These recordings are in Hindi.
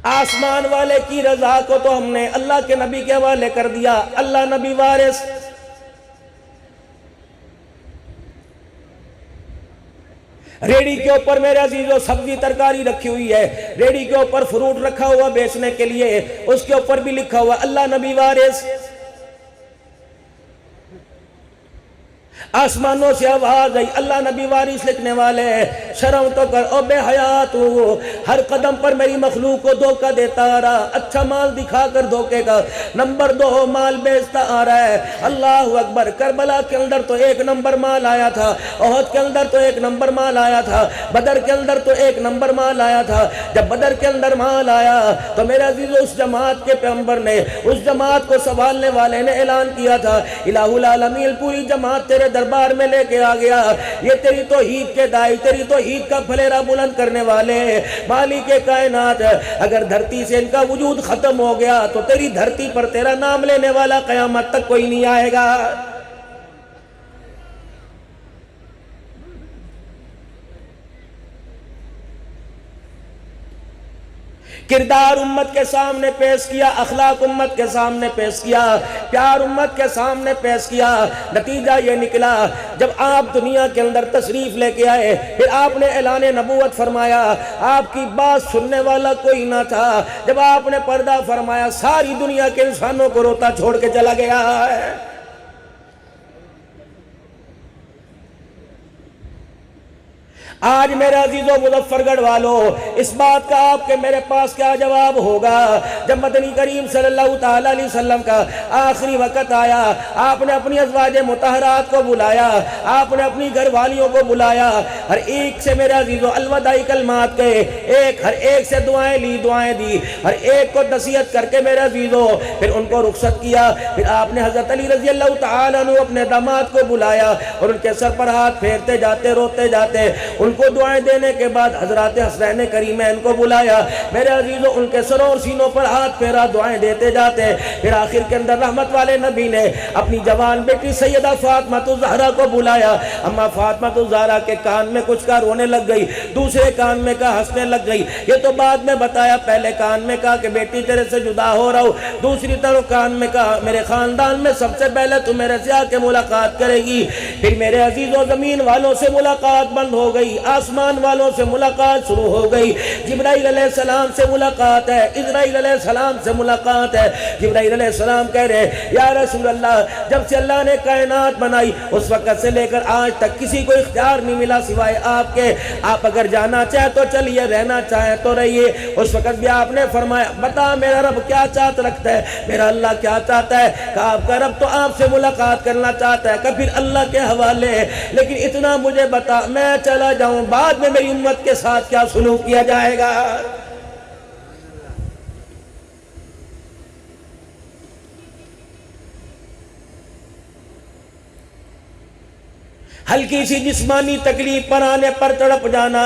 आसमान वाले की रजा को तो हमने अल्लाह के नबी के हवाले कर दिया, अल्लाह नबी वारिस। रेडी के ऊपर मेरे अजीजों सब्जी तरकारी रखी हुई है, रेडी के ऊपर फ्रूट रखा हुआ बेचने के लिए, उसके ऊपर भी लिखा हुआ अल्लाह नबी वारिस। आसमानों से आवाज आई, अल्लाह नबी वारिस लिखने वाले, शर्म तो कर ओ बेहयात हो, हर कदम पर मेरी मखलूक को धोखा देता आ रहा, अच्छा माल दिखाकर धोखे का नंबर 2 माल बेचता आ रहा है। अल्लाह अकबर। करबला के अंदर तो 1 नंबर माल आया था, ओहद के अंदर तो 1 नंबर माल आया था, बदर के अंदर तो 1 नंबर माल आया था। जब बदर के अंदर माल आया तो मेरे अजीज उस जमात के पैगंबर ने, उस जमात को संभालने वाले ने ऐलान किया था, इलाहुल आलमीन पूरी जमात तेरे दरबार में लेके आ गया, ये तेरी तौहीद के दाई, तेरी तौहीद का फलेरा बुलंद करने वाले मालिक के कायनात। अगर धरती से इनका वजूद खत्म हो गया तो तेरी धरती पर तेरा नाम लेने वाला कयामत तक कोई नहीं आएगा। किरदार उम्मत के सामने पेश किया, अखलाक उम्मत के सामने पेश किया, प्यार उम्मत के सामने पेश किया। नतीजा ये निकला, जब आप दुनिया के अंदर तशरीफ लेके आए, फिर आपने ऐलान नबूवत फरमाया, आपकी बात सुनने वाला कोई ना था। जब आपने पर्दा फरमाया, सारी दुनिया के इंसानों को रोता छोड़ के चला गया है। आज मेरे अजीजों मुजफ्फरगढ़ वालों, इस बात का आपके मेरे पास क्या जवाब होगा? जब मदनी करीम सल्लल्लाहु ताला अलैहि वसल्लम का आखिरी वक्त आया, आपने अपनी अज़वाजे मुतहरात को बुलाया, आपने अपनी घरवालियों को बुलाया, हर एक से मेरे अजीजों अलवदाई कलमात कहे, हर एक से दुआएं ली, दुआएं दी, हर एक को नसीहत करके मेरे अजीजों फिर उनको रुखसत किया। फिर आपने हज़रत अली रज़ी अल्लाह तआला अन्हु अपने दामाद को बुलाया और उनके सर पर हाथ फेरते जाते, रोते जाते, उनको दुआएं देने के बाद हजरत हसनैन करीमैन को बुलाया। मेरे अजीजों उनके सरों और सीनों पर हाथ फेरा, दुआएं देते जाते। फिर आखिर के अंदर रहमत वाले नबी ने अपनी जवान बेटी सैयदा फातिमा ज़हरा को बुलाया। अम्मा फातिमा ज़हरा के कान में कुछ कहा, रोने लग गई, दूसरे कान में कहा, हंसने लग गई। ये तो बाद में बताया, पहले कान में कहा कि बेटी तेरे से जुदा हो रहा हूँ, दूसरी तरफ कान में कहा मेरे खानदान में सबसे पहले तू मेरे से आके मुलाकात करेगी। फिर मेरे अजीजों जमीन वालों से मुलाकात बंद हो गई, आसमान वालों से मुलाकात शुरू हो गई। जिब्राइल अलैहिस्सलाम से मुलाकात है, इज़राइल अलैहिस्सलाम से मुलाकात है। जिब्राइल अलैहिस्सलाम कह रहे या रसूल अल्लाह, जब से अल्लाह ने कायनात बनाई उस वक्त से लेकर आज तक किसी को इख्तियार नहीं मिला सिवाय आपके। आप अगर जाना चाहे तो चलिए, रहना चाहे तो रहिए। उस वक्त भी आपने फरमाया, बता मेरा रब क्या चाहत रखता है, मेरा अल्लाह क्या चाहता है? कहा आपका रब तो आपसे मुलाकात करना चाहता है, कहा फिर अल्लाह के हवाले, लेकिन इतना मुझे बता, मैं चला जाऊं, बाद में मेरी उम्मत के साथ क्या सुलूक किया जाएगा? हल्की सी जिस्मानी तकलीफ पर आने पर तड़प जाना।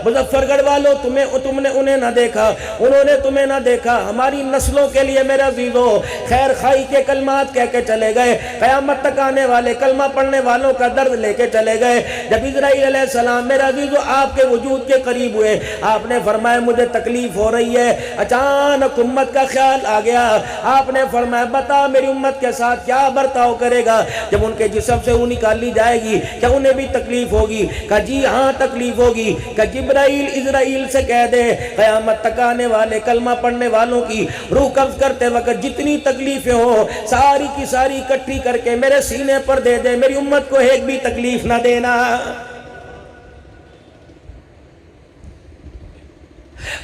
मुजफ्फरगढ़ वालों, तुमने उन्हें ना देखा, उन्होंने तुम्हें ना देखा। हमारी नस्लों के लिए मेरे अजीजों खैर खाई के कलमात कह के चले गए, क़यामत तक आने वाले कलमा पढ़ने वालों का दर्द लेके चले गए। जब इज़राइल अलैहिस्सलाम मेरे अजीजों आपके वजूद के करीब हुए, आपने फरमाया मुझे तकलीफ हो रही है। अचानक उम्मत का ख्याल आ गया, आपने फरमाया बता मेरी उम्मत के साथ क्या बर्ताव करेगा जब उनके जिस्म से ऊन निकाली जाएगी, क्या उन्हें भी तकलीफ होगी? कहा जी हाँ तकलीफ होगी। कहा जिब्राइल इज़राइल से कह दे क़यामत तक आने वाले कलमा पढ़ने वालों की रूह कब्ज़ करते वक्त जितनी तकलीफें हो सारी की सारी इकट्ठी करके मेरे सीने पर दे दे, मेरी उम्मत को एक भी तकलीफ ना देना।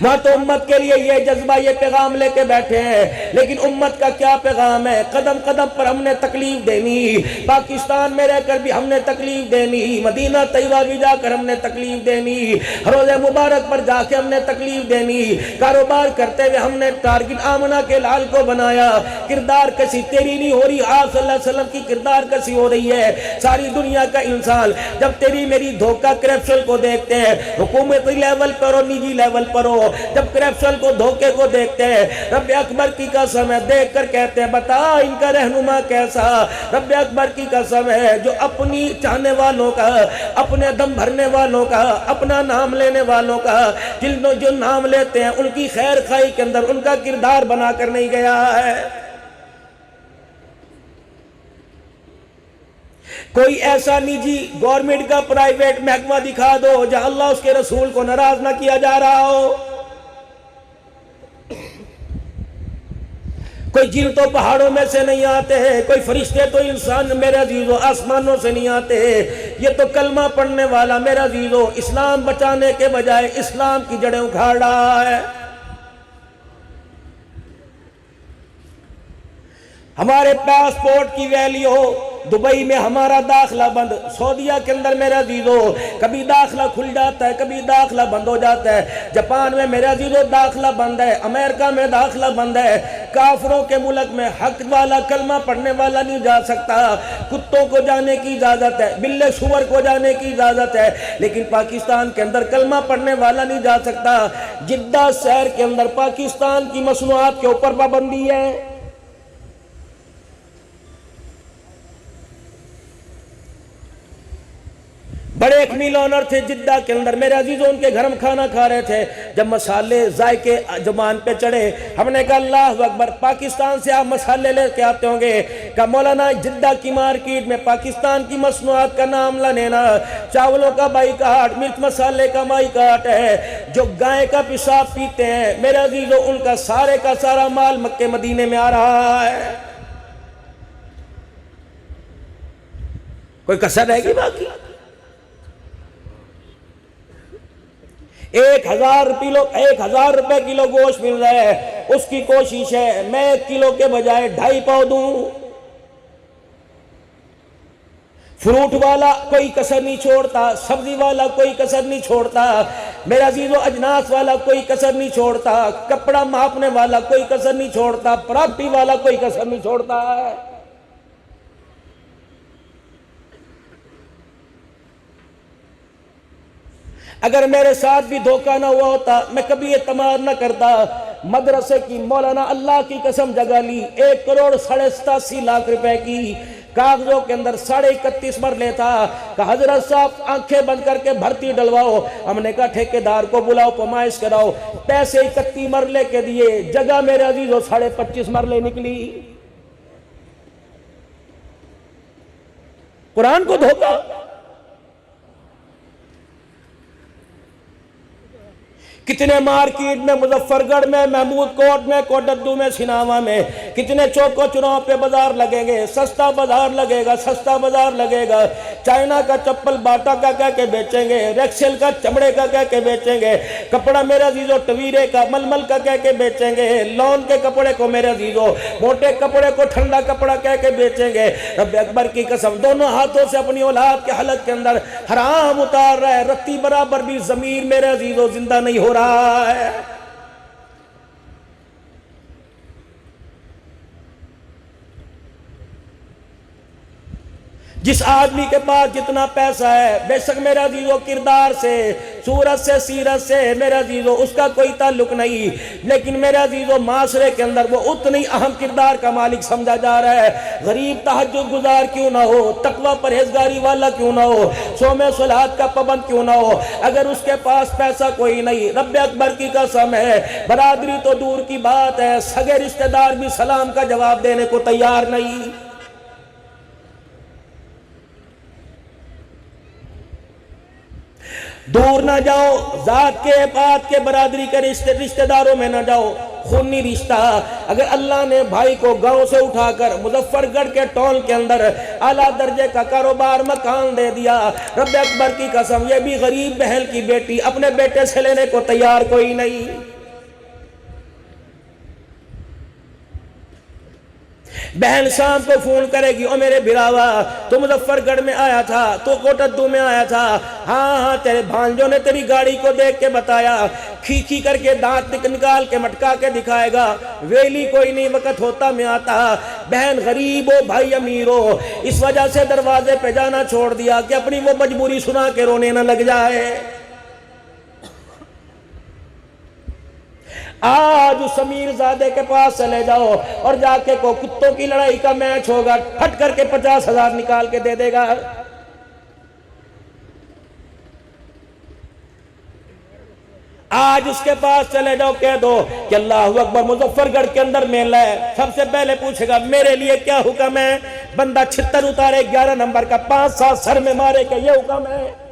वहां तो उम्मत के लिए ये जज्बा, ये पैगाम लेके बैठे हैं, लेकिन उम्मत का क्या पैगाम है? कदम कदम पर हमने तकलीफ देनी, पाकिस्तान में रहकर भी हमने तकलीफ देनी, मदीना तैयबा भी जाकर हमने तकलीफ देनी, रोज़े मुबारक पर जाके हमने तकलीफ देनी, कारोबार करते हुए हमने टारगेट आमना के लाल को बनाया। किरदार कसी तेरी नहीं हो रही, आप सल्लल्लाहु अलैहि वसल्लम की किरदार कसी हो रही है। सारी दुनिया का इंसान जब तेरी मेरी धोखा करप्शन को देखते हैं, हुकूमती लेवल पर और निजी लेवल पर हो, जब क्रैप्सन को धोखे को देखते हैं, रब अकबर की कसम है, देख कर कहते हैं बता इनका रहनुमा कैसा। रब अकबर की कसम है, जो अपनी चाहने वालों का, अपने दम भरने वालों का, अपना नाम लेने वालों का, जो नाम लेते हैं उनकी खैर खाई के अंदर उनका किरदार बनाकर नहीं गया है। कोई ऐसा निजी गवर्नमेंट का प्राइवेट महकमा दिखा दो जहां अल्लाह उसके रसूल को नाराज ना किया जा रहा हो। कोई जिन तो पहाड़ों में से नहीं आते हैं, कोई फरिश्ते तो इंसान मेरे अजीजो आसमानों से नहीं आते। ये तो कलमा पढ़ने वाला मेरा अजीजो इस्लाम बचाने के बजाय इस्लाम की जड़ें उखाड़ रहा है। हमारे पासपोर्ट की वैल्यू हो, दुबई में हमारा दाखला बंद, सऊदीया के अंदर मेरा अजीजो कभी दाखला खुल जाता है, कभी दाखला बंद हो जाता है। जापान में मेरा अजीजो दाखला बंद है, अमेरिका में दाखला बंद है। काफरों के मुल्क में हक वाला कलमा पढ़ने वाला नहीं जा सकता। कुत्तों को जाने की इजाजत है, बिल्ले सुअर को जाने की इजाजत है, लेकिन पाकिस्तान के अंदर कलमा पढ़ने वाला नहीं जा सकता। जिद्दा शहर के अंदर पाकिस्तान की मसनूआत के ऊपर पाबंदी है। बड़े एक मील ऑनर थे जिद्दा के अंदर मेरे अजीजों, उनके घर में खाना खा रहे थे। जब मसाले जायके जुबान पे चढ़े, हमने कहा अल्लाह अकबर, पाकिस्तान से आप मसाले लेके आते होंगे। कहा मौलाना जिद्दा की मार्केट में पाकिस्तान की मसनूआत का नाम लेना, चावलों का बाइकाट, मिर्च मसाले का बाइकाट है। जो गाय का पेशाब पीते हैं मेरे अजीजों, उनका सारे का सारा माल मक्के मदीने में आ रहा है। कोई कसर रहेगी बाकी? 1000 रुपए किलो गोश्त मिल रहा है, उसकी कोशिश है मैं 1 किलो के बजाय 2.5 पाव दूं। फ्रूट वाला कोई कसर नहीं छोड़ता, सब्जी वाला कोई कसर नहीं छोड़ता, मेरा अजीजों अजनास वाला कोई कसर नहीं छोड़ता, कपड़ा मापने वाला कोई कसर नहीं छोड़ता, प्रॉपर्टी वाला कोई कसर नहीं छोड़ता है। अगर मेरे साथ भी धोखा ना हुआ होता मैं कभी एतमाद ना करता। मदरसे की मौलाना अल्लाह की कसम जगह ली, 1 करोड़ 87 लाख रुपए की कागजों के अंदर 31.5 मरले था। कहा हजरत साहब आंखें बंद करके भर्ती डलवाओ। हमने कहा ठेकेदार को बुलाओ, पमाइश कराओ। पैसे 31 मरले के दिए, जगह मेरे अजीजों 25.5 मरले निकली। कुरान को धोखा। कितने मार्केट में, मुजफ्फरगढ़ में, महमूद कोट में, कोटद्दू में, सिनावा में, कितने चौकों चुनाव पे बाजार लगेंगे, सस्ता बाजार लगेगा, सस्ता बाजार लगेगा। चाइना का चप्पल बाटा का कह के बेचेंगे, रेक्सेल का चमड़े का कह के बेचेंगे, कपड़ा मेरे अजीजों टवीरे का मलमल का कह के बेचेंगे, लॉन के कपड़े को मेरे अजीजों मोटे कपड़े को ठंडा कपड़ा कह के बेचेंगे। रब अकबर की कसम दोनों हाथों से अपनी औलाद के हलक के अंदर हराम उतार रहा है। रत्ती बराबर भी जमीर मेरे अजीजों जिंदा नहीं हो रहा है। जिस आदमी के पास जितना पैसा है, बेशक मेरा अजीजों किरदार से, सूरत से, सीरत से मेरा अजीजों उसका कोई ताल्लुक नहीं, लेकिन मेरा अजीजों माशरे के अंदर वो उतनी अहम किरदार का मालिक समझा जा रहा है। गरीब तहज्जुद गुजार क्यों ना हो, तकवा परहेजगारी वाला क्यों ना हो, सोमे सलात का पाबंद क्यों ना हो, अगर उसके पास पैसा कोई नहीं, रब अकबर की कसम है बरादरी तो दूर की बात है, सगे रिश्तेदार भी सलाम का जवाब देने को तैयार नहीं। दूर ना जाओ, जात के बात के बरादरी के रिश्तेदारों में ना जाओ, खूनी रिश्ता। अगर अल्लाह ने भाई को गांव से उठाकर मुजफ्फरगढ़ के टोल के अंदर आला दर्जे का कारोबार मकान दे दिया, रब अकबर की कसम ये भी गरीब बहन की बेटी अपने बेटे से लेने को तैयार कोई नहीं। बहन शाम को फोन करेगी, ओ मेरे बिरावा तो मुजफ्फरगढ़ में आया था, तो कोटद्दू में आया था, हाँ हाँ तेरे भांजों ने तेरी गाड़ी को देख के बताया, खींची करके दांत निकाल के मटका के दिखाएगा। वेली कोई नहीं वक्त होता में आता। बहन गरीब हो भाई अमीर हो, इस वजह से दरवाजे पे जाना छोड़ दिया कि अपनी वो मजबूरी सुना के रोने न लग जाए। आज उस अमीरजादे के पास चले जाओ और जाके को कुत्तों की लड़ाई का मैच होगा, फट करके 50,000 निकाल के दे देगा। आज उसके पास चले जाओ, कह दो कि अल्लाह अकबर, मुजफ्फरगढ़ के अंदर मेला है। सबसे पहले पूछेगा मेरे लिए क्या हुक्म है? बंदा छितर उतारे 11 नंबर का, 5-7 सर में मारे के ये हुक्म है।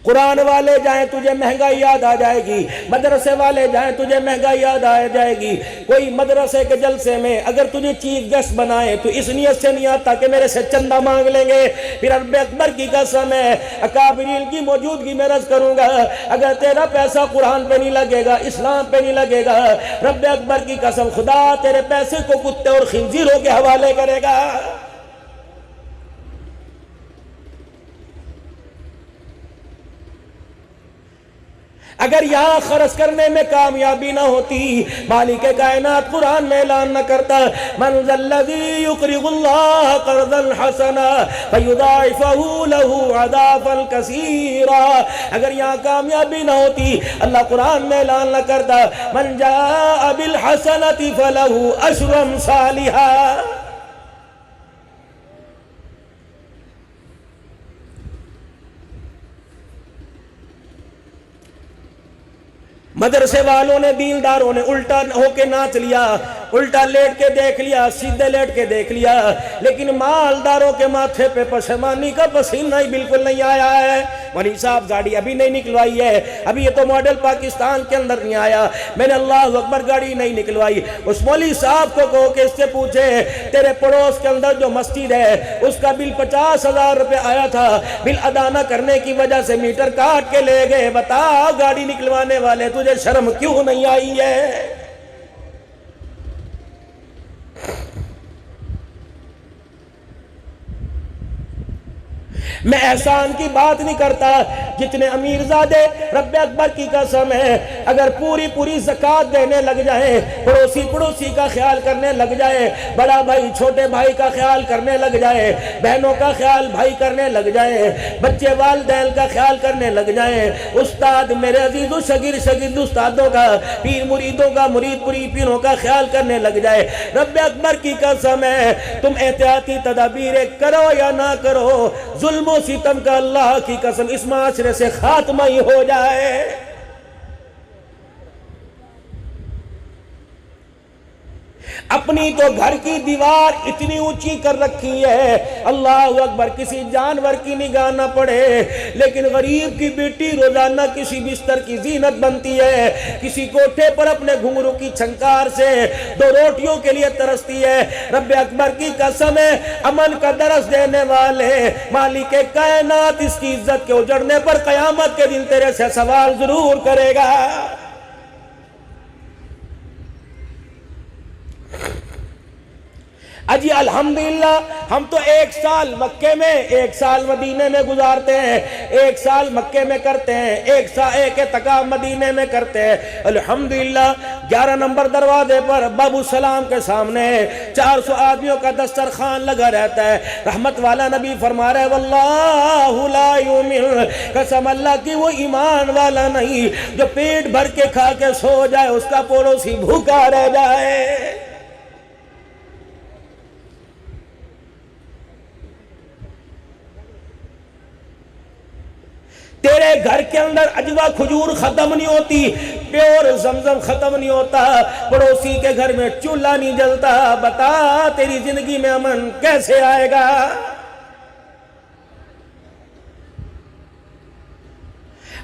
कुरान वाले जाएं तुझे महंगाई याद आ जाएगी, मदरसे वाले जाएं तुझे महंगाई याद आ जाएगी। कोई मदरसे के जलसे में अगर तुझे चीफ गेस्ट बनाए तो इस नियत से नहीं आता कि मेरे से चंदा मांग लेंगे। फिर रब्बे अकबर की कसम है, अकाबिरीन की मौजूदगी में अर्ज करूंगा, अगर तेरा पैसा कुरान पे नहीं लगेगा, इस्लाम पे नहीं लगेगा, रब्बे अकबर की कसम खुदा तेरे पैसे को कुत्ते और खिंजीरों के हवाले करेगा। अगर यहां खर्च करने में कामयाबी ना होती, मालिक कायनात कुरान में ऐलान न करता, मन ज़ल्लज़ी युक़रिज़ुल्लाह क़र्ज़न हसना फ़युज़ाइफ़हु लहू अज़ाफ़न कसीरा। अगर यहां कामयाबी ना होती, अल्लाह कुरान में ऐलान न करता, मन जाअ बिल हसनति फ़लहू अश्रु अम्सालिहा। मदरसे वालों ने, दीनदारों ने उल्टा होके नाच लिया, उल्टा लेट के देख लिया, सीधे लेट के देख लिया, लेकिन मालदारों के माथे पे पशेमानी का पसीना ही बिल्कुल नहीं आया है। मौलवी साहब गाड़ी अभी नहीं निकलवाई है, अभी ये तो मॉडल पाकिस्तान के अंदर नहीं आया, मैंने अल्लाह अकबर गाड़ी नहीं निकलवाई। उस मौलवी साहब को कहो कि इससे पूछे तेरे पड़ोस के अंदर जो मस्जिद है उसका बिल 50,000 रुपये आया था, बिल अदा न करने की वजह से मीटर काट के ले गए। बताओ गाड़ी निकलवाने वाले, तुझे शर्म क्यों नहीं आई है? मैं एहसान की बात नहीं करता, जितने अमीरजादे रब्बे अकबर की कसम है, अगर पूरी पूरी ज़कात देने लग जाए, पड़ोसी का ख्याल करने लग जाए, बड़ा भाई छोटे भाई का ख्याल करने लग जाए, बहनों का ख्याल भाई करने लग जाए, बच्चे वालिदैन का ख्याल करने लग जाए, उस्ताद मेरे अजीज़ शगिर उस्तादों का, पीर मुरीदों का, मुरीद पीरों का ख्याल करने लग जाए, रब्बे अकबर की कसम है, तुम एहतियाती तदाबीरें करो या ना करो, जुल्म सितम का अल्लाह की कसम इस माशरे से खात्मा ही हो जाए। अपनी तो घर की दीवार इतनी ऊंची कर रखी है, अल्लाह अकबर, किसी जानवर की निगाह ना पड़े, लेकिन गरीब की बेटी रोजाना किसी बिस्तर की जीनत बनती है, किसी कोठे पर अपने घुंघरू की छंकार से 2 रोटियों के लिए तरसती है। रब्बे अकबर की कसम है, अमन का दरस देने वाले मालिक कायनात इसकी इज्जत के उजड़ने पर कयामत के दिन तेरे से सवाल जरूर करेगा। अजी अल्हम्दुलिल्लाह, हम तो 1 साल मक्के में, 1 साल मदीने में गुजारते हैं, 1 साल मक्के में करते हैं, 1 तकाब मदीने में करते हैं। अल्हम्दुलिल्लाह 11 नंबर दरवाजे पर बाबू सलाम के सामने 400 आदमियों का दस्तरखान लगा रहता है। रहमत वाला नबी फरमा रहे, वल्लाहु ला युमिन, कसम अल्लाह की वो ईमान वाला नहीं जो पेट भर के खा के सो जाए, उसका पड़ोसी भूखा रह जाए। तेरे घर के अंदर अजवा खजूर खत्म नहीं होती, प्योर जमजम खत्म नहीं होता, पड़ोसी के घर में चूल्हा नहीं जलता, बता तेरी जिंदगी में अमन कैसे आएगा?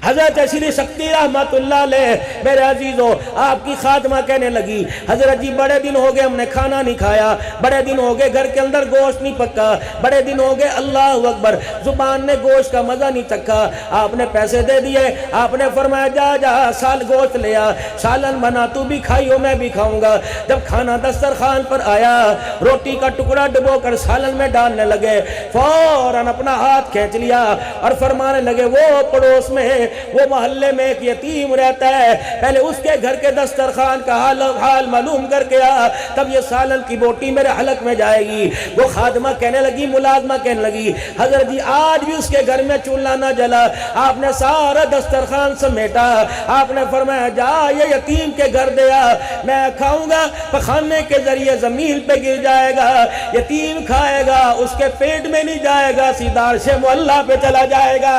हजरत श्री शक्ति रहमतुल्लाह अलैह, मेरे अजीजों, आपकी खात्मा कहने लगी, हजरत जी बड़े दिन हो गए हमने खाना नहीं खाया, बड़े दिन हो गए घर के अंदर गोश्त नहीं पका, बड़े दिन हो गए अल्लाह अकबर जुबान ने गोश्त का मजा नहीं चखा। आपने पैसे दे दिए, आपने फरमाया जा जा साल गोश्त ले आ, सालन बना, तू भी खाइयो मैं भी खाऊंगा। जब खाना दस्तरखान पर आया, रोटी का टुकड़ा डुबो कर सालन में डालने लगे, फौरन अपना हाथ खींच लिया और फरमाने लगे, वो पड़ोस में वो मोहल्ले में एक यतीम रहता है, पहले उसके घर के दस्तरखान का हाल मालूम करके आ, तब ये सालन की बोटी मेरे हलक में जाएगी। वो खादमा कहने लगी, मुलाजमा कहने लगी, हजरत जी आज भी उसके घर में चूल्हा ना जला, आपने सारा दस्तरखान समेटा, आपने फरमाया जा ये यतीम के घर दिया, मैं खाऊंगा पखाने के जरिए जमीन पे गिर जाएगा, यतीम खाएगा उसके पेट में नहीं जाएगा, सीधा अर्शे मुअल्ला पे चला जाएगा।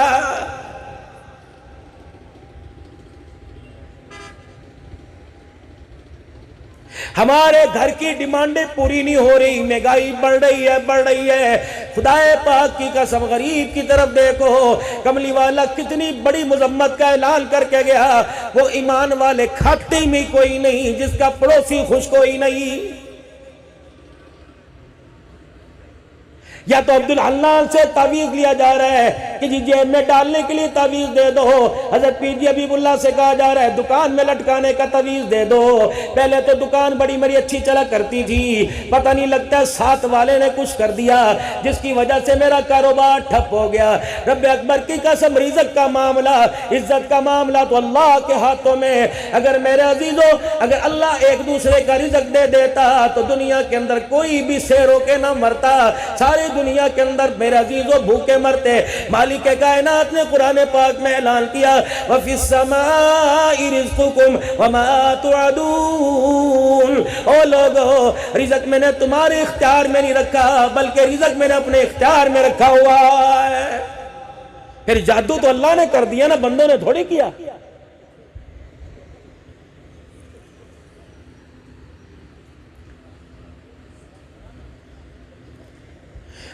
हमारे घर की डिमांडें पूरी नहीं हो रही, महंगाई बढ़ रही है। खुदाए पाक की कसम गरीब की तरफ देखो, कमली वाला कितनी बड़ी मुजम्मत का ऐलान करके गया, वो ईमान वाले खाते में कोई नहीं जिसका पड़ोसी खुश कोई नहीं। या तो अब्दुल हन्नान से तावीज लिया जा रहा है कि जी जेब में डालने के लिए तावीज दे दो, हजरत पीर जी हबीबुल्लाह से कहा जा रहा है दुकान में लटकाने का तावीज दे दो। पहले तो दुकान बड़ी मेरी अच्छी चला करती थी, पता नहीं लगता साथ वाले ने कुछ कर दिया जिसकी वजह से मेरा कारोबार ठप हो गया। रब अकबर की कसम रिज़्क़ का मामला, इज्जत का मामला तो अल्लाह के हाथों में। अगर मेरे अजीजों, अगर अल्लाह एक दूसरे का रिज़्क़ दे देता तो दुनिया के अंदर कोई भी शेरों के ना मरता, सारी दुनिया के अंदर मेरे अजीजों भूखे मरते। मालिक कायनात ने कुरान पाक में ऐलान किया, वफिस समाई रिज़्क़ुकुम वमा तुअदून। ओ लोगों, रिज़्क़ मैंने तुम्हारे इख्तियार में नहीं रखा, बल्कि रिज़्क़ मैंने अपने इख्तियार में रखा हुआ है। फिर जादू तो अल्लाह ने कर दिया ना, बंदों ने थोड़ी किया।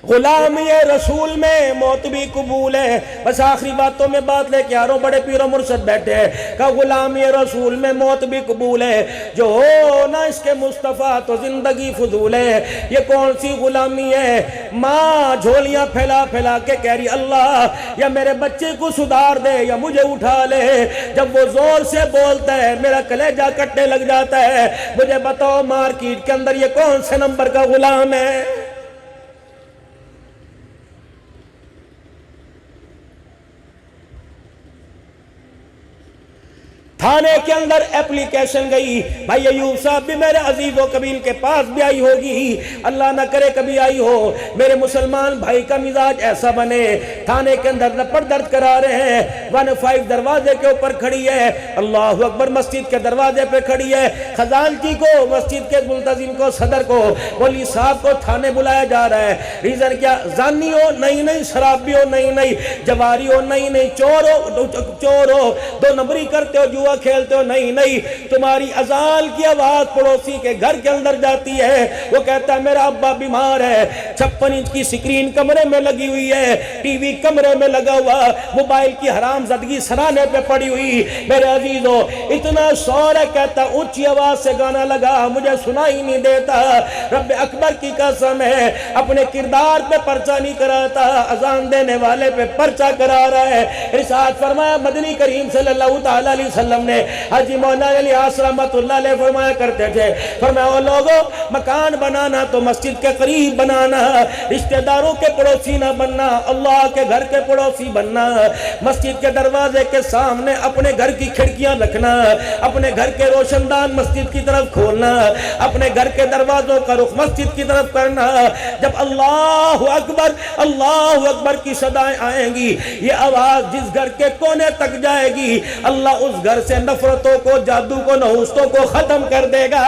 गुलाम ये रसूल में मौत भी कबूल है। बस आखिरी बातों में बात लेके आ रहा हूं, बड़े पीरो मुर्शद बैठे हैं, का गुलाम ये रसूल में मौत भी कबूल है, जो हो ना इसके मुस्तफ़ा तो जिंदगी फजूल है। ये कौन सी गुलामी है? माँ झोलियां फैला फैला के कह रही अल्लाह या मेरे बच्चे को सुधार दे या मुझे उठा ले। जब वो जोर से बोलता है मेरा कलेजा कटने लग जाता है। मुझे बताओ मार्केट के अंदर ये कौन से नंबर का गुलाम है? थाने के अंदर एप्लीकेशन गई, भाई अयूब साहब भी मेरे अजीजों कबील के पास भी आई होगी, अल्लाह ना करे कभी आई हो। मेरे मुसलमान भाई का मिजाज ऐसा बने, थाने के अंदर रपड़ दर्द करा रहे हैं, 15 दरवाजे के ऊपर खड़ी है, अल्लाह अकबर मस्जिद के दरवाजे पे खड़ी है। खजानची को, मस्जिद के मुल्तजिम को, सदर को, मौलवी साहब को थाने बुलाया जा रहा है। रीजन क्या? जानी हो? नहीं। शराबी हो? नहीं। जवारी हो? नहीं। चोर हो? 2 नंबरी करते हो, जुआ खेलते हो? नहीं। तुम्हारी अजान की आवाज पड़ोसी के घर के अंदर जाती है, वो कहता है मेरा अब्बा बीमार है, 56 इंच की स्क्रीन कमरे में लगी हुई है, टीवी कमरे में लगा हुआ, मोबाइल की हरामजादगी सराहने पे पड़ी हुई। मेरे अजीजों इतना शोर है, कहता ऊंची आवाज से गाना लगा, मुझे सुनाई नहीं देता। रब अकबर की कसम है, अपने किरदार पे पर्चा नहीं कराता, अजान देने वाले पे पर्चा करा रहा है। इरशाद फरमाया मदनी करीम सल्लल्लाहु तआला अलैहि वसल्लम ने हाजी मौलाना अली रहमतुल्लाह अलैह फरमाया करते थे, फरमाया ओ लोगों, मकान बनाना तो मस्जिद के करीब बनाना, रिश्तेदारों के पड़ोसी ना बनना, अल्लाह के घर के पड़ोसी बनना। मस्जिद के दरवाजे के सामने अपने घर की खिड़कियां रखना, अपने घर के रोशनदान मस्जिद की तरफ खोलना, अपने घर के दरवाजों का रुख मस्जिद की तरफ करना। जब अल्लाह अकबर की सदाएं आएंगी, ये आवाज जिस घर के कोने तक जाएगी, अल्लाह उस घर से नफरतों को, जादू को, नहुस्तों को खत्म कर देगा।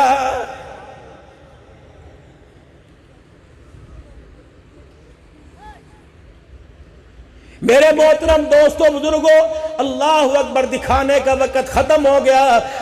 मेरे मोहतरम दोस्तों, बुजुर्गों, अल्लाह अकबर दिखाने का वक्त खत्म हो गया,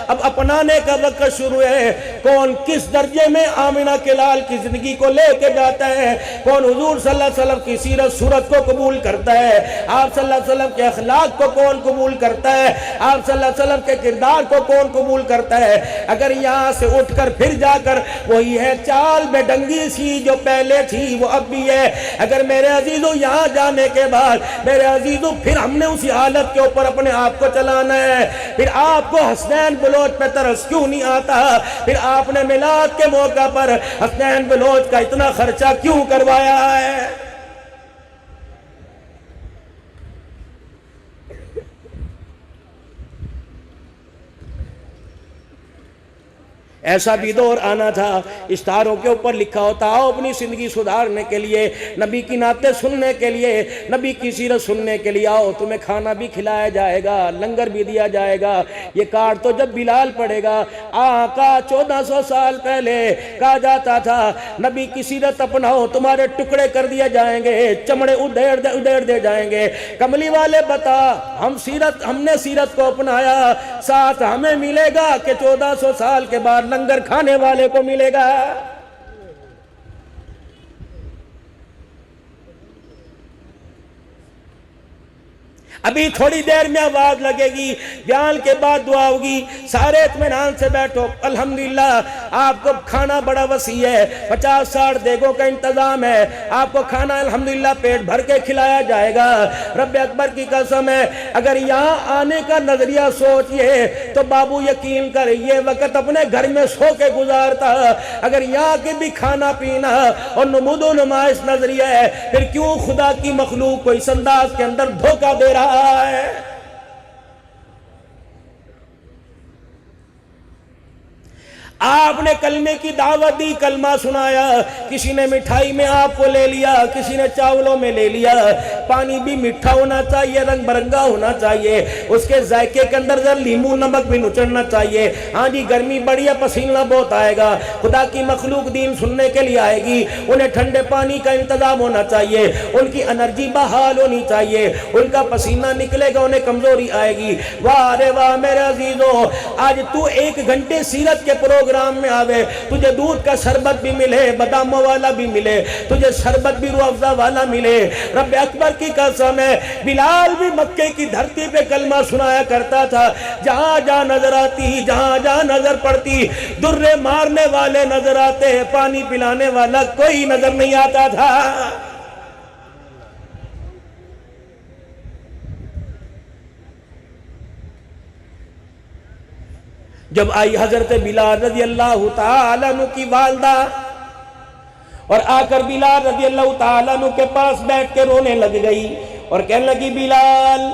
अब अपनाने का वक्त शुरू है। कौन किस दर्जे में आमिना के लाल की जिंदगी को लेके जाता है, कौन हुजूर सल्लल्लाहु अलैहि वसल्लम की सीरत सूरत को कबूल करता है, आप सल्लल्लाहु अलैहि वसल्लम के अखलाक को कौन कबूल करता है, आप सल्लल्लाहु अलैहि वसल्लम के किरदार को कौन कबूल करता है। अगर यहाँ से उठकर फिर जाकर वही है चाल में डंगी सी जो पहले थी वो अब भी है, अगर मेरे अजीजों यहाँ जाने के बाद मेरे अजीजों फिर हमने उसी हालत के ऊपर अपने आप को चलाना है, फिर आपको हसनैन बलोच पे तरस क्यों नहीं आता, फिर आपने मिलाद के मौका पर हसनैन बलोच का इतना खर्चा क्यों करवाया है। ऐसा भी दौर आना था, इश्तारों के ऊपर लिखा होता आओ अपनी ज़िंदगी सुधारने के लिए, नबी की नाते सुनने के लिए, नबी की सीरत सुनने के लिए आओ, तुम्हें खाना भी खिलाया जाएगा, लंगर भी दिया जाएगा। ये कार्ड तो जब बिलाल पड़ेगा, आका 1400 साल पहले कहा जाता था नबी की सीरत अपनाओ, तुम्हारे टुकड़े कर दिए जाएंगे, चमड़े उधेड़ दे जाएंगे। कमली वाले बता, हमने सीरत को अपनाया, साथ हमें मिलेगा कि 1400 साल के बाद लंगर खाने वाले को मिलेगा। अभी थोड़ी देर में आवाज लगेगी, बयान के बाद दुआ होगी, सारे इत्मीनान से बैठो। अल्हम्दुलिल्लाह आपको खाना बड़ा वसी है, 50-60 देगों का इंतजाम है, आपको खाना अल्हम्दुलिल्लाह पेट भर के खिलाया जाएगा। रब्बे अकबर की कसम है, अगर यहाँ आने का नजरिया सोचिए तो बाबू यकीन कर ये वक्त अपने घर में सो के गुजारता। अगर यहाँ के भी खाना पीना और नमूदो नुमाइश नजरिया है, फिर क्यों खुदा की मखलूक को इस अंदाज के अंदर धोखा दे रहा है। आपने कलमे की दावत दी, कलमा सुनाया, किसी ने मिठाई में आपको ले लिया, किसी ने चावलों में ले लिया। पानी भी मीठा होना चाहिए, रंग बिरंगा होना चाहिए, उसके जायके के अंदर जरा लीमू नमक भी नुचड़ना चाहिए। हाँ जी, गर्मी बड़ी है, पसीना बहुत आएगा, खुदा की मखलूक दीन सुनने के लिए आएगी, उन्हें ठंडे पानी का इंतजाम होना चाहिए, उनकी एनर्जी बहाल होनी चाहिए, उनका पसीना निकलेगा, उन्हें कमजोरी आएगी। वाह रे वाह मेरे अजीजों, आज तू 1 घंटे सीरत के प्रोग्राम में आवे, तुझे दूध का शरबत भी मिले, बादामों वाला भी मिले, तुझे शरबत भी रूह अफ़ज़ा वाला मिले। रब अकबर की कसम है, बिलाल भी मक्के की धरती पे कलमा सुनाया करता था। जहां जहां नजर आती, जहां जहां नजर पड़ती, दुर्रे मारने वाले नजर आते, पानी पिलाने वाला कोई नजर नहीं आता था। जब आई हजरत बिलाल रज़ी अल्लाह तआला अन्हु की वालदा और आकर बिलाल रज़ी अल्लाह तआला अन्हु के पास बैठ के रोने लग गई और कहने लगी, बिलाल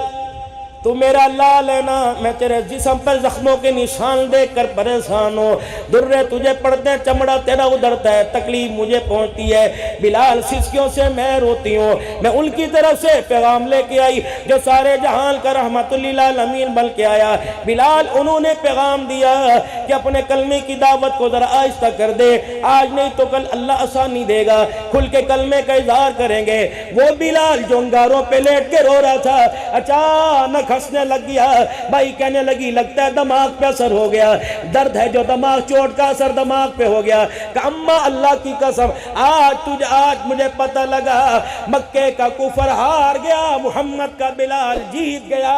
तू मेरा लाल है ना, मैं तेरे जिस्म पर जख्मों के निशान देख कर परेशान हो, दुर्रे तुझे पड़ते, चमड़ा तेरा उधरता है, तकलीफ मुझे पहुंचती है। बिलाल सिसकियों से मैं रोती हूँ। मैं उनकी तरफ से पैगाम लेके आई जो सारे जहान का रहमतुल्लिल आलमीन बन के आया। बिलाल उन्होंने पैगाम दिया कि अपने कलमे की दावत को जरा आहिस्ता कर दे, आज नहीं तो कल अल्लाह आसानी देगा, खुल के कलमे का इजहार करेंगे। वो बिलाल जो अंगारों पे लेट के रो रहा था, अचानक हंसने लग गया। भाई कहने लगी, लगता है दिमाग पे असर हो गया, दर्द है जो दिमाग, चोट का असर दिमाग पे हो गया। अम्मा अल्लाह की कसम, आज मुझे पता लगा, मक्के का कुफर हार गया, मोहम्मद का बिलाल जीत गया।